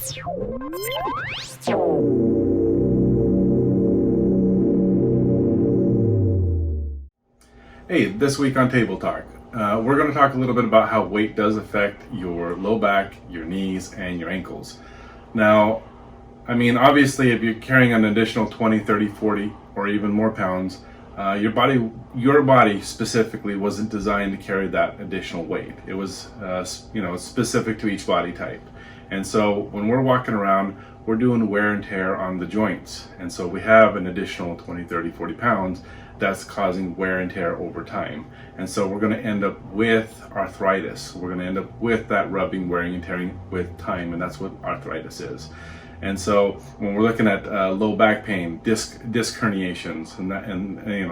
Hey, this week on Table Talk, we're going to talk a little bit about how weight does affect your low back, your knees, and your ankles. Now, I mean, obviously, if you're carrying an additional 20, 30, 40, or even more pounds, your body specifically wasn't designed to carry that additional weight. It was, specific to each body type. And so when we're walking around, we're doing wear and tear on the joints. And so we have an additional 20, 30, 40 pounds that's causing wear and tear over time. And so we're going to end up with arthritis. We're going to end up with that rubbing, wearing, and tearing with time, and that's what arthritis is. And so when we're looking at low back pain, disc herniations, and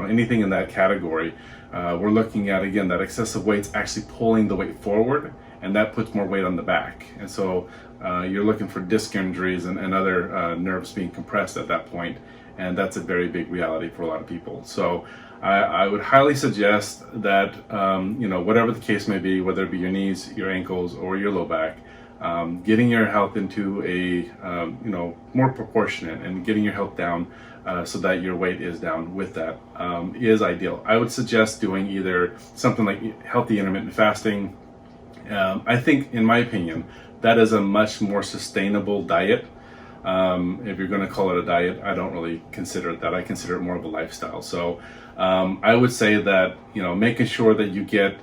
anything in that category, we're looking at, again, that excessive weight's actually pulling the weight forward, and that puts more weight on the back. And so you're looking for disc injuries and other nerves being compressed at that point. And that's a very big reality for a lot of people. So I would highly suggest that, whatever the case may be, whether it be your knees, your ankles, or your low back, getting your health into a, more proportionate and getting your health down so that your weight is down with that is ideal. I would suggest doing either something like healthy intermittent fasting. I think, in my opinion, that is a much more sustainable diet. If you're going to call it a diet, I don't really consider it that. I consider it more of a lifestyle. So I would say that, making sure that you get,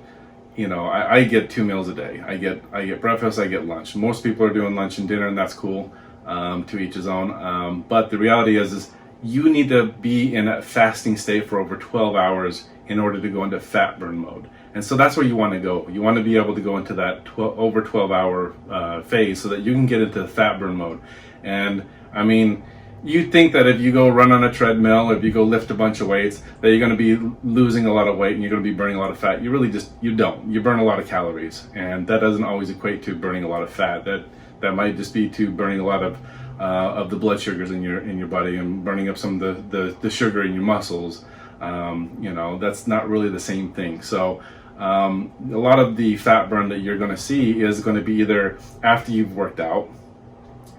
I get 2 meals a day. I get breakfast, I get lunch. Most people are doing lunch and dinner, and that's cool, to each his own. But the reality is you need to be in a fasting state for over 12 hours in order to go into fat burn mode. And so that's where you want to go. You want to be able to go into that over 12 hour phase so that you can get into the fat burn mode. And I mean, you think that if you go run on a treadmill, if you go lift a bunch of weights, that you're going to be losing a lot of weight and you're going to be burning a lot of fat. You really you don't. You burn a lot of calories, and that doesn't always equate to burning a lot of fat. That might just be to burning a lot of the blood sugars in your body and burning up some of the sugar in your muscles. That's not really the same thing. So a lot of the fat burn that you're going to see is going to be either after you've worked out,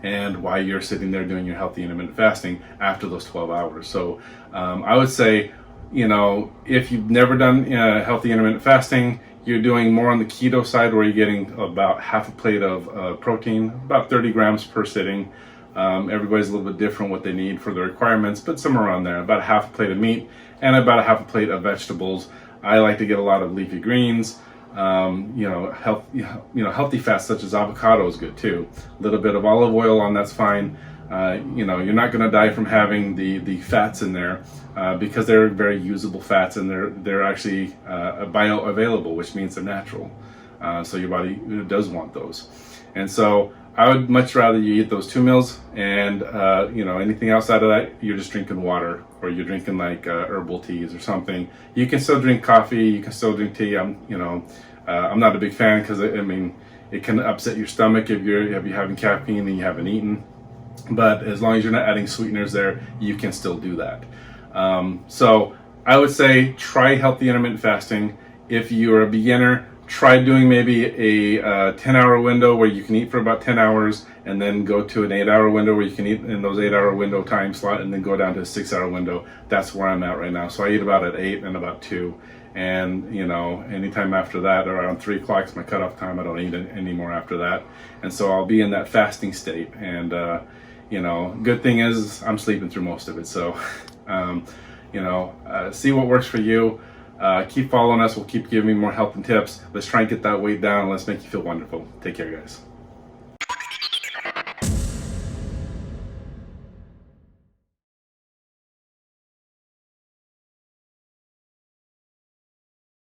and while you're sitting there doing your healthy intermittent fasting after those 12 hours. So I would say, if you've never done healthy intermittent fasting, you're doing more on the keto side, where you're getting about half a plate of protein, about 30 grams per sitting. Everybody's a little bit different what they need for the requirements, but somewhere around there, about a half a plate of meat and about a half a plate of vegetables. I like to get a lot of leafy greens. Healthy fats such as avocado is good too. A little bit of olive oil on that's fine. You're not going to die from having the fats in there because they're very usable fats, and they're actually bioavailable, which means they're natural. So your body does want those. And so I would much rather you eat those 2 meals, and anything outside of that, you're just drinking water, or you're drinking like herbal teas or something. You can still drink coffee, you can still drink tea. I'm not a big fan because it can upset your stomach if you're having caffeine and you haven't eaten. But as long as you're not adding sweeteners there, you can still do that. So I would say try healthy intermittent fasting. If you're a beginner, try doing maybe a 10-hour window where you can eat for about 10 hours, and then go to an 8-hour window where you can eat in those 8-hour window time slot, and then go down to a 6-hour window. That's where I'm at right now. So I eat about at 8 and about 2. And, anytime after that, around 3 o'clock is my cutoff time. I don't eat any more after that. And so I'll be in that fasting state. And, good thing is I'm sleeping through most of it. So, see what works for you. Keep following us. We'll keep giving you more help and tips. Let's try and get that weight down. Let's make you feel wonderful. Take care, guys.